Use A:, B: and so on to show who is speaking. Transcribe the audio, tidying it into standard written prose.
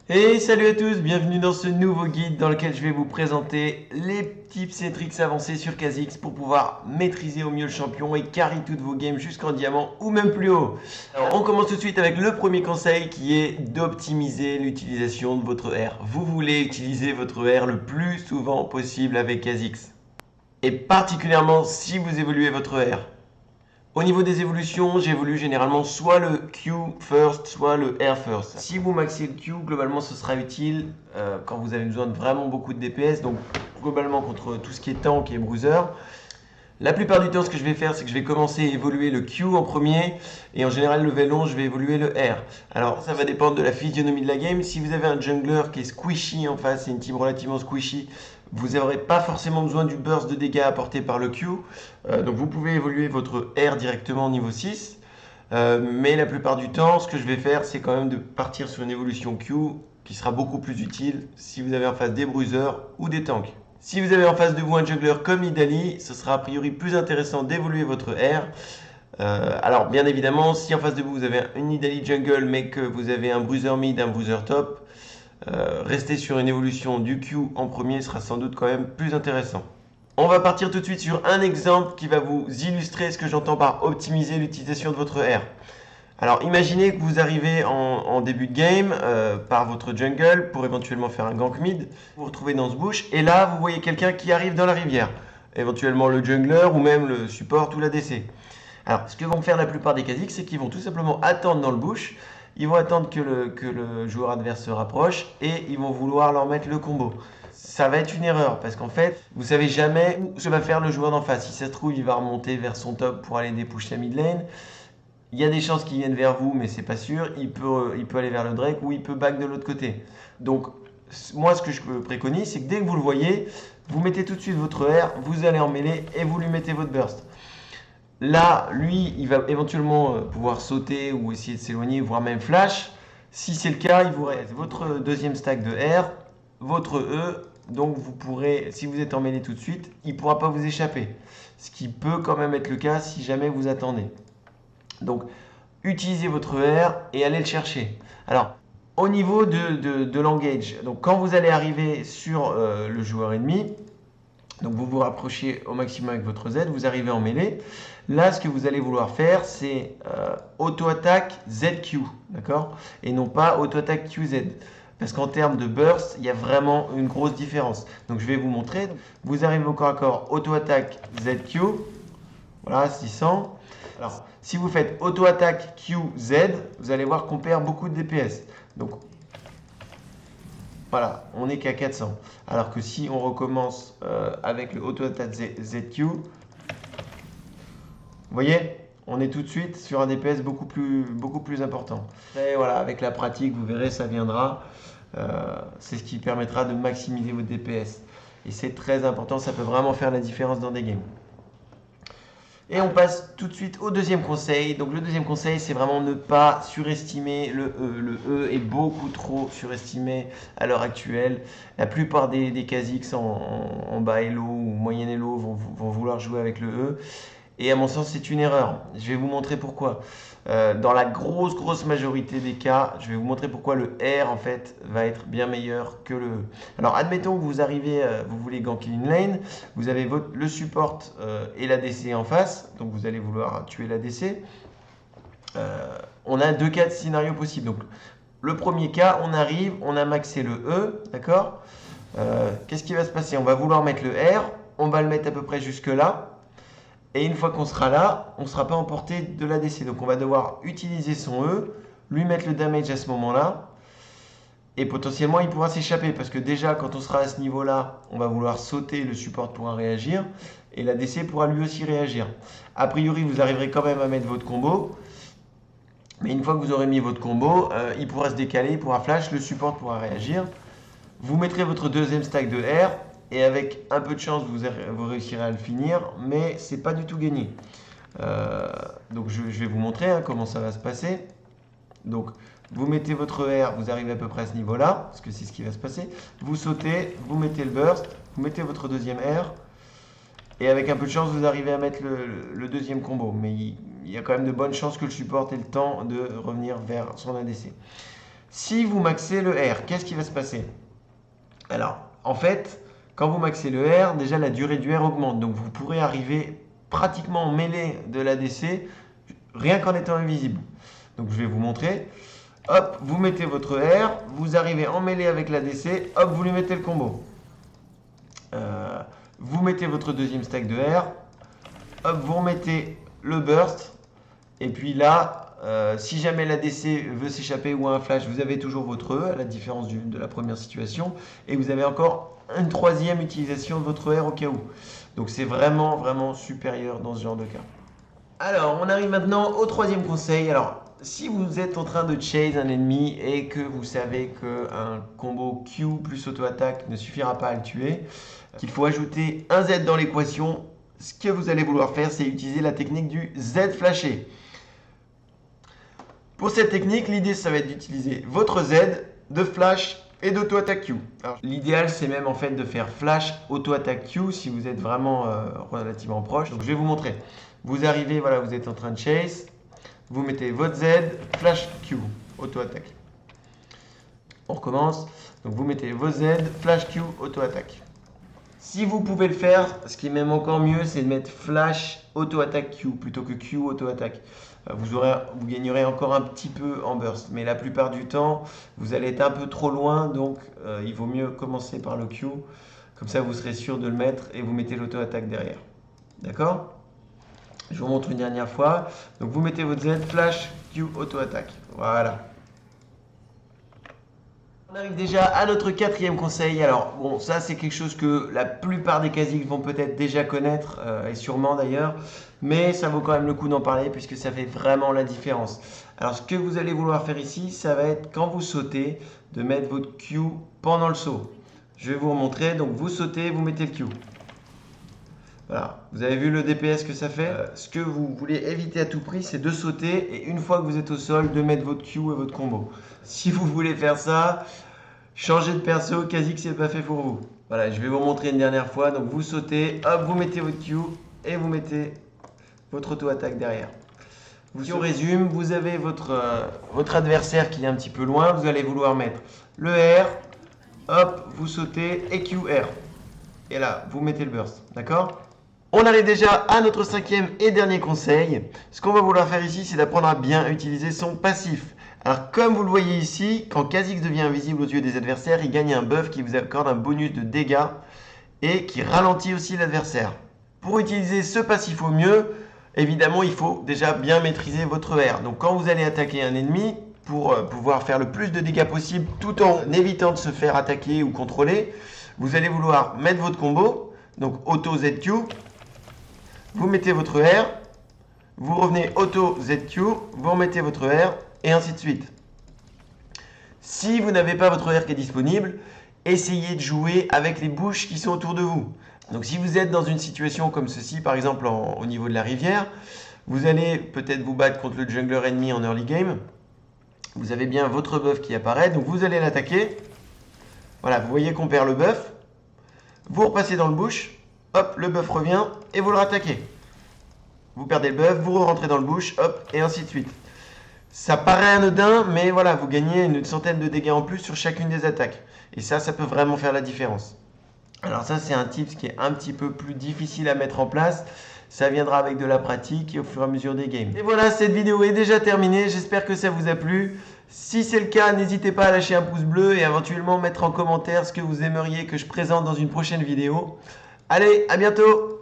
A: Hey, salut à tous, bienvenue dans ce nouveau guide dans lequel je vais vous présenter les tips et tricks avancés sur Kha'Zix pour pouvoir maîtriser au mieux le champion et carry toutes vos games jusqu'en diamant ou même plus haut. Alors on commence tout de suite avec le premier conseil qui est d'optimiser l'utilisation de votre R. Vous voulez utiliser votre R le plus souvent possible avec Kha'Zix. Et particulièrement si vous évoluez votre R. Au niveau des évolutions, j'évolue généralement soit le Q first, soit le R first. Si vous maxez le Q, globalement ce sera utile quand vous avez besoin de vraiment beaucoup de DPS, donc globalement contre tout ce qui est tank et bruiser. La plupart du temps, ce que je vais faire, c'est que je vais commencer à évoluer le Q en premier, et en général, level 11, je vais évoluer le R. Alors, ça va dépendre de la physionomie de la game. Si vous avez un jungler qui est squishy en face, c'est une team relativement squishy, vous n'aurez pas forcément besoin du burst de dégâts apporté par le Q. Donc, vous pouvez évoluer votre R directement au niveau 6. Mais la plupart du temps, ce que je vais faire, c'est quand même de partir sur une évolution Q qui sera beaucoup plus utile si vous avez en face des bruisers ou des tanks. Si vous avez en face de vous un jungler comme Nidalee, ce sera a priori plus intéressant d'évoluer votre R. Alors bien évidemment, si en face de vous, vous avez une Nidalee jungle mais que vous avez un bruiser mid, un bruiser top, rester sur une évolution du Q en premier sera sans doute quand même plus intéressant. On va partir tout de suite sur un exemple qui va vous illustrer ce que j'entends par optimiser l'utilisation de votre R. Alors imaginez que vous arrivez en début de game par votre jungle pour éventuellement faire un gank mid. Vous vous retrouvez dans ce bush et là vous voyez quelqu'un qui arrive dans la rivière. Éventuellement le jungler ou même le support ou l'ADC. Alors ce que vont faire la plupart des Kha'Zix, c'est qu'ils vont tout simplement attendre dans le bush. Ils vont attendre que le joueur adverse se rapproche et ils vont vouloir leur mettre le combo. Ça va être une erreur parce qu'en fait, vous savez jamais où se va faire le joueur d'en face. Si ça se trouve, il va remonter vers son top pour aller dépush la mid lane. Il y a des chances qu'il vienne vers vous, mais c'est pas sûr. Il peut aller vers le Drake ou il peut back de l'autre côté. Donc, moi, ce que je préconise, c'est que dès que vous le voyez, vous mettez tout de suite votre R, vous allez en mêlée et vous lui mettez votre burst. Là, lui, il va éventuellement pouvoir sauter ou essayer de s'éloigner, voire même flash. Si c'est le cas, il vous reste votre deuxième stack de R, votre E. Donc, vous pourrez, si vous êtes en mêlée tout de suite, il ne pourra pas vous échapper. Ce qui peut quand même être le cas si jamais vous attendez. Donc, utilisez votre R et allez le chercher. Alors, au niveau de l'engage, donc quand vous allez arriver sur le joueur ennemi, donc vous vous rapprochez au maximum avec votre Z, vous arrivez en mêlée. Là, ce que vous allez vouloir faire, c'est auto-attaque ZQ, d'accord? Et non pas auto-attaque QZ. Parce qu'en termes de burst, il y a vraiment une grosse différence. Donc je vais vous montrer. Vous arrivez au corps à corps, auto-attaque ZQ. Voilà, 600. Alors, si vous faites auto-attaque QZ, vous allez voir qu'on perd beaucoup de DPS. Donc, voilà, on n'est qu'à 400. Alors que si on recommence avec le auto-attaque ZQ, vous voyez, on est tout de suite sur un DPS beaucoup plus important. Et voilà, avec la pratique, vous verrez, ça viendra. C'est ce qui permettra de maximiser votre DPS. Et c'est très important, ça peut vraiment faire la différence dans des games. Et on passe tout de suite au deuxième conseil. Donc le deuxième conseil, c'est vraiment ne pas surestimer le E. Le E est beaucoup trop surestimé à l'heure actuelle. La plupart des Kha'Zix en bas elo ou moyen elo vont vouloir jouer avec le E. Et à mon sens, c'est une erreur. Je vais vous montrer pourquoi. Dans la grosse majorité des cas, je vais vous montrer pourquoi le R en fait va être bien meilleur que le E. Alors admettons que vous arrivez, vous voulez ganker une lane, vous avez le support et l'ADC en face, donc vous allez vouloir tuer l'ADC. On a deux cas de scénario possibles. Donc le premier cas, on arrive, on a maxé le E, d'accord. Qu'est-ce qui va se passer? On va vouloir mettre le R, on va le mettre à peu près jusque là. Et une fois qu'on sera là, on ne sera pas en portée de l'ADC. Donc on va devoir utiliser son E, lui mettre le damage à ce moment-là. Et potentiellement, il pourra s'échapper. Parce que déjà, quand on sera à ce niveau-là, on va vouloir sauter, le support pourra réagir. Et l'ADC pourra lui aussi réagir. A priori, vous arriverez quand même à mettre votre combo. Mais une fois que vous aurez mis votre combo, il pourra se décaler, il pourra flash, le support pourra réagir. Vous mettrez votre deuxième stack de R. Et avec un peu de chance, vous réussirez à le finir, mais c'est pas du tout gagné. Donc je vais vous montrer comment ça va se passer. Donc vous mettez votre R, vous arrivez à peu près à ce niveau-là, parce que c'est ce qui va se passer. Vous sautez, vous mettez le burst, vous mettez votre deuxième R, et avec un peu de chance, vous arrivez à mettre le deuxième combo. Mais il y a quand même de bonnes chances que le support ait le temps de revenir vers son ADC. Si vous maxez le R, qu'est-ce qui va se passer? Alors, en fait, quand vous maxez le R, déjà la durée du R augmente. Donc vous pourrez arriver pratiquement en mêlée de l'ADC rien qu'en étant invisible. Donc je vais vous montrer. Hop, vous mettez votre R, vous arrivez en mêlée avec l'ADC, hop, vous lui mettez le combo. Vous mettez votre deuxième stack de R, hop, vous remettez le burst, et puis là, si jamais l'ADC veut s'échapper ou un flash, vous avez toujours votre E, à la différence de la première situation, et vous avez encore une troisième utilisation de votre R au cas où. Donc c'est vraiment, vraiment supérieur dans ce genre de cas. Alors, on arrive maintenant au troisième conseil. Alors, si vous êtes en train de chase un ennemi et que vous savez qu'un combo Q plus auto-attaque ne suffira pas à le tuer, qu'il faut ajouter un Z dans l'équation, ce que vous allez vouloir faire, c'est utiliser la technique du Z flashé. Pour cette technique, l'idée, ça va être d'utiliser votre Z de flash et d'auto-attaque Q. L'idéal, c'est même en fait de faire flash auto-attaque Q si vous êtes vraiment relativement proche. Donc, je vais vous montrer. Vous arrivez, voilà, vous êtes en train de chase. Vous mettez votre Z, flash Q, auto-attaque. On recommence. Donc vous mettez vos Z, flash Q, auto-attaque. Si vous pouvez le faire, ce qui est même encore mieux, c'est de mettre flash, auto-attaque Q plutôt que Q, auto-attaque. Vous gagnerez encore un petit peu en burst. Mais la plupart du temps, vous allez être un peu trop loin. Donc il vaut mieux commencer par le Q. Comme ça, vous serez sûr de le mettre et vous mettez l'auto-attaque derrière. D'accord ? Je vous montre une dernière fois. Donc vous mettez votre Z, flash, Q, auto-attaque. Voilà. On arrive déjà à notre quatrième conseil. Alors bon, ça c'est quelque chose que la plupart des Kha'Zix vont peut-être déjà connaître, et sûrement d'ailleurs. Mais ça vaut quand même le coup d'en parler puisque ça fait vraiment la différence. Alors ce que vous allez vouloir faire ici, ça va être quand vous sautez, de mettre votre Q pendant le saut. Je vais vous remontrer. Donc vous sautez, vous mettez le Q. Voilà, vous avez vu le DPS que ça fait. Ce que vous voulez éviter à tout prix, c'est de sauter et une fois que vous êtes au sol, de mettre votre Q et votre combo. Si vous voulez faire ça, changez de perso, Kha'Zix c'est pas fait pour vous. Voilà, je vais vous montrer une dernière fois. Donc vous sautez, hop, vous mettez votre Q et vous mettez votre auto-attaque derrière. Si on résume, vous avez votre adversaire qui est un petit peu loin, vous allez vouloir mettre le R, hop, vous sautez et QR. Et là, vous mettez le burst, d'accord ? On arrive déjà à notre cinquième et dernier conseil. Ce qu'on va vouloir faire ici, c'est d'apprendre à bien utiliser son passif. Alors comme vous le voyez ici, quand Kha'Zix devient invisible aux yeux des adversaires, il gagne un buff qui vous accorde un bonus de dégâts et qui ralentit aussi l'adversaire. Pour utiliser ce passif au mieux, évidemment, il faut déjà bien maîtriser votre R. Donc quand vous allez attaquer un ennemi, pour pouvoir faire le plus de dégâts possible tout en évitant de se faire attaquer ou contrôler, vous allez vouloir mettre votre combo, donc auto ZQ, vous mettez votre R, vous revenez auto ZQ, vous remettez votre R, et ainsi de suite. Si vous n'avez pas votre R qui est disponible, essayez de jouer avec les bouches qui sont autour de vous. Donc si vous êtes dans une situation comme ceci, par exemple au niveau de la rivière, vous allez peut-être vous battre contre le jungler ennemi en early game. Vous avez bien votre buff qui apparaît, donc vous allez l'attaquer. Voilà, vous voyez qu'on perd le buff. Vous repassez dans le bush, hop, le buff revient et vous le rattaquez. Vous perdez le buff, vous rentrez dans le bush, hop, et ainsi de suite. Ça paraît anodin, mais voilà, vous gagnez une centaine de dégâts en plus sur chacune des attaques. Et ça peut vraiment faire la différence. Alors ça, c'est un tip qui est un petit peu plus difficile à mettre en place. Ça viendra avec de la pratique et au fur et à mesure des games. Et voilà, cette vidéo est déjà terminée. J'espère que ça vous a plu. Si c'est le cas, n'hésitez pas à lâcher un pouce bleu et éventuellement mettre en commentaire ce que vous aimeriez que je présente dans une prochaine vidéo. Allez, à bientôt!